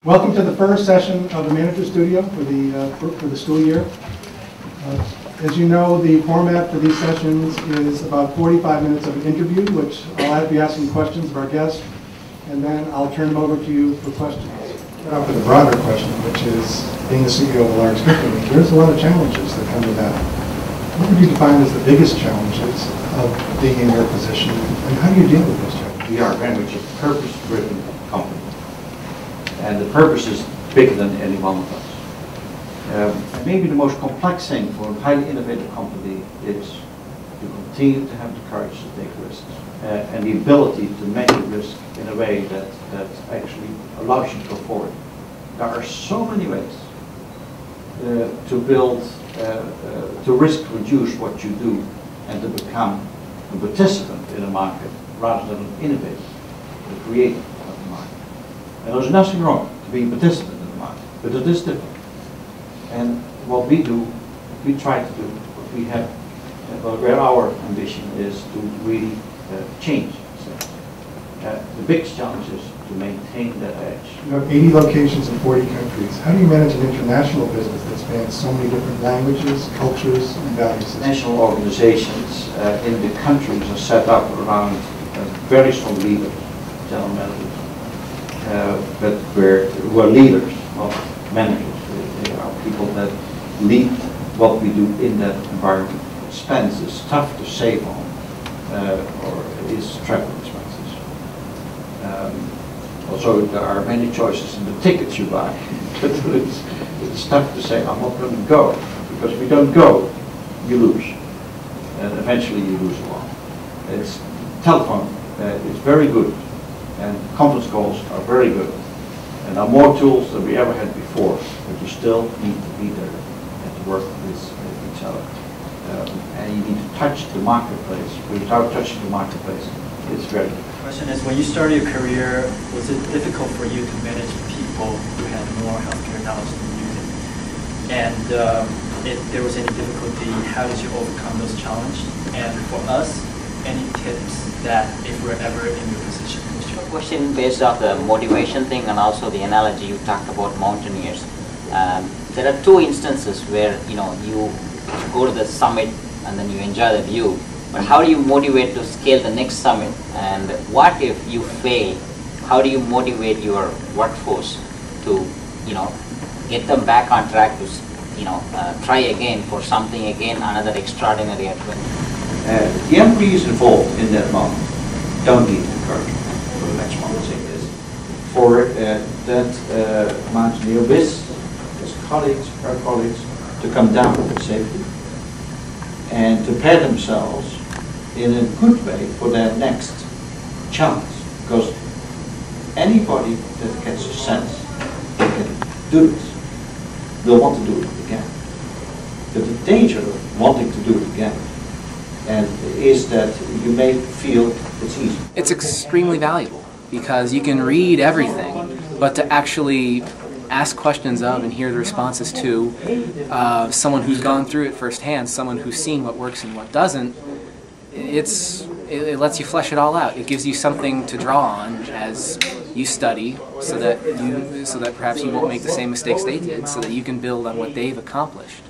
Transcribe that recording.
Welcome to the first session of the Manager Studio for the school year. As you know, the format for these sessions is about 45 minutes of an interview, which I'll be asking questions of our guests, and then I'll turn them over to you for questions. Now for the broader question, which is being the CEO of a large company, there's a lot of challenges that come with that. What would you define as the biggest challenges of being in your position, and how do you deal with those challenges? We are very much a purpose-driven company, and the purpose is bigger than any one of us. Maybe the most complex thing for a highly innovative company is to continue to have the courage to take risks and the ability to make a risk in a way that actually allows you to go forward. There are so many ways to build, to risk reduce what you do and to become a participant in a market rather than an innovator, the creator of the market. And there's nothing wrong to be a participant in the market, but it is different. And what we do, we try to do, what we have, where our ambition is to really change. The biggest challenge is to maintain that edge. You have 80 locations in 40 countries. How do you manage an international business that spans so many different languages, cultures, and values? National organizations in the countries are set up around very strong leaders, general managers, but who are leaders, not managers. They are people that lead what we do in that environment. Expense is tough to save on, or it is travel expenses. Also, there are many choices in the tickets you buy. But it's tough to say, I'm not going to go, because if you don't go, you lose. And eventually you lose a lot. It's telephone is very good, and conference calls are very good. And there are more tools than we ever had before, but you still need to be there and to work with each other. And you need to touch the marketplace. Without touching the marketplace, it's very difficult. The question is, when you started your career, was it difficult for you to manage people who had more healthcare knowledge than you did? And if there was any difficulty, how did you overcome those challenges? And for us, any tips that if we're ever in your position? Question based off the motivation thing and also the analogy you talked about mountaineers. There are two instances where you go to the summit and then you enjoy the view, but how do you motivate to scale the next summit? And what if you fail? How do you motivate your workforce to get them back on track to try again for something again, another extraordinary adventure? The employees involved in that moment don't need encouragement. For the next one thing is for that mountaineer with his colleagues, her colleagues, to come down safely and to prepare themselves in a good way for their next challenge. Because anybody that gets a sense they can do this will want to do it again. But the danger of wanting to do it again is that you may feel it's easy. It's extremely valuable because you can read everything, but to actually ask questions of and hear the responses to someone who's gone through it firsthand, someone who's seen what works and what doesn't, it lets you flesh it all out. It gives you something to draw on as you study, so that perhaps you won't make the same mistakes they did, so that you can build on what they've accomplished.